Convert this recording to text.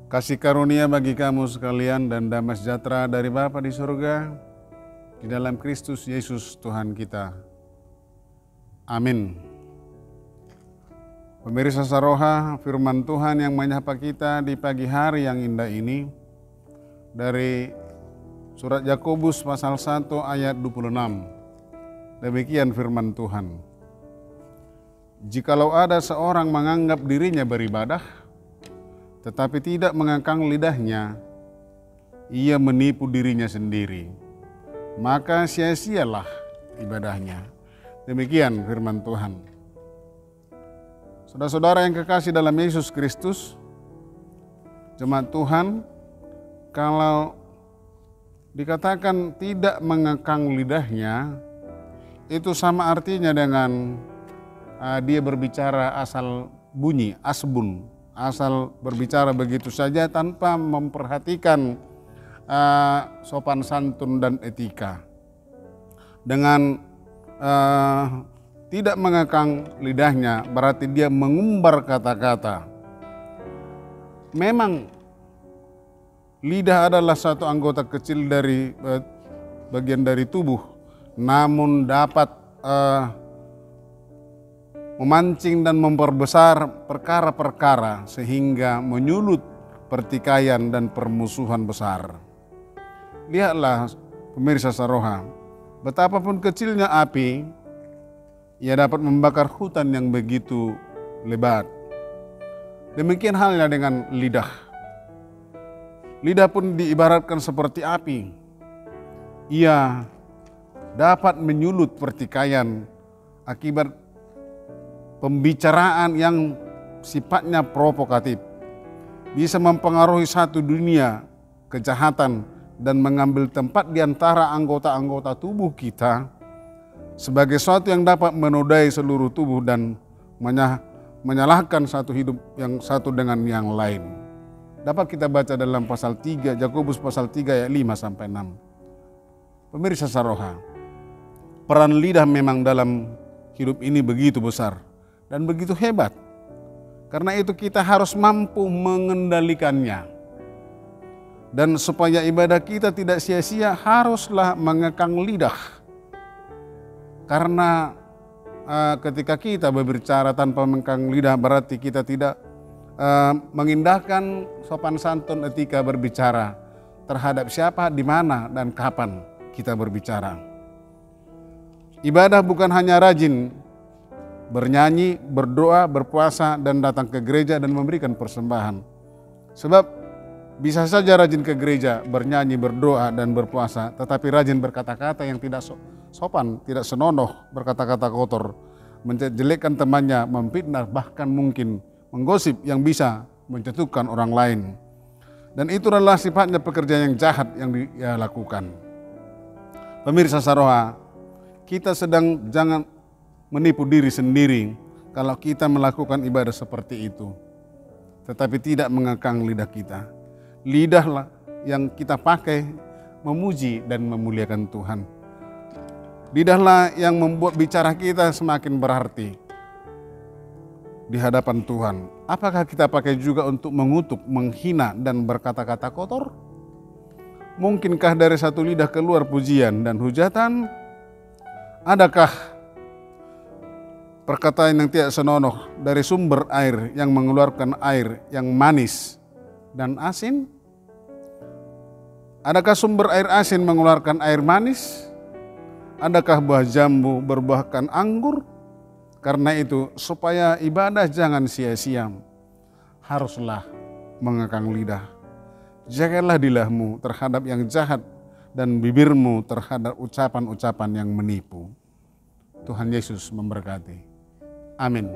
Kasih karunia bagi kamu sekalian dan damai sejahtera dari Bapa di surga, di dalam Kristus Yesus Tuhan kita. Amin. Pemirsa Saroha, firman Tuhan yang menyapa kita di pagi hari yang indah ini dari surat Yakobus pasal 1 ayat 26. Demikian firman Tuhan. Jikalau ada seorang menganggap dirinya beribadah, tetapi tidak mengekang lidahnya, ia menipu dirinya sendiri. Maka sia-sialah ibadahnya. Demikian firman Tuhan. Saudara-saudara yang kekasih dalam Yesus Kristus, jemaat Tuhan, kalau dikatakan tidak mengekang lidahnya, itu sama artinya dengan dia berbicara asal bunyi, asbun, asal berbicara begitu saja tanpa memperhatikan sopan santun dan etika. Dengan tidak mengekang lidahnya berarti dia mengumbar kata-kata. Memang lidah adalah satu anggota kecil dari bagian dari tubuh, namun dapat memancing dan memperbesar perkara-perkara sehingga menyulut pertikaian dan permusuhan besar. Lihatlah pemirsa Saroha, betapapun kecilnya api, ia dapat membakar hutan yang begitu lebat. Demikian halnya dengan lidah. Lidah pun diibaratkan seperti api. Ia dapat menyulut pertikaian akibat pembicaraan yang sifatnya provokatif. Bisa mempengaruhi satu dunia kejahatan dan mengambil tempat di antara anggota-anggota tubuh kita sebagai sesuatu yang dapat menodai seluruh tubuh dan menyalahkan satu hidup yang satu dengan yang lain. Dapat kita baca dalam pasal 3, Yakobus pasal 3 ayat 5 sampai 6. Pemirsa Saroha, peran lidah memang dalam hidup ini begitu besar dan begitu hebat. Karena itu kita harus mampu mengendalikannya. Dan supaya ibadah kita tidak sia-sia, haruslah mengekang lidah. Karena ketika kita berbicara tanpa mengekang lidah berarti kita tidak mengindahkan sopan santun etika berbicara terhadap siapa, di mana, dan kapan kita berbicara. Ibadah bukan hanya rajin bernyanyi, berdoa, berpuasa, dan datang ke gereja dan memberikan persembahan. Sebab bisa saja rajin ke gereja, bernyanyi, berdoa, dan berpuasa, tetapi rajin berkata-kata yang tidak sopan, tidak senonoh, berkata-kata kotor, menjelekkan temannya, memfitnah, bahkan mungkin menggosip yang bisa menjatuhkan orang lain. Dan itu adalah sifatnya pekerjaan yang jahat yang dia lakukan. Pemirsa Saroha, kita sedang jangan menipu diri sendiri kalau kita melakukan ibadah seperti itu, tetapi tidak mengekang lidah kita. Lidahlah yang kita pakai memuji dan memuliakan Tuhan. Lidahlah yang membuat bicara kita semakin berarti di hadapan Tuhan. Apakah kita pakai juga untuk mengutuk, menghina, dan berkata-kata kotor? Mungkinkah dari satu lidah keluar pujian dan hujatan? Adakah perkataan yang tidak senonoh dari sumber air yang mengeluarkan air yang manis dan asin? Adakah sumber air asin mengeluarkan air manis? Adakah buah jambu berbuahkan anggur? Karena itu, supaya ibadah jangan sia-sia, haruslah mengekang lidah. Jagalah lidahmu terhadap yang jahat dan bibirmu terhadap ucapan-ucapan yang menipu. Tuhan Yesus memberkati. Amin.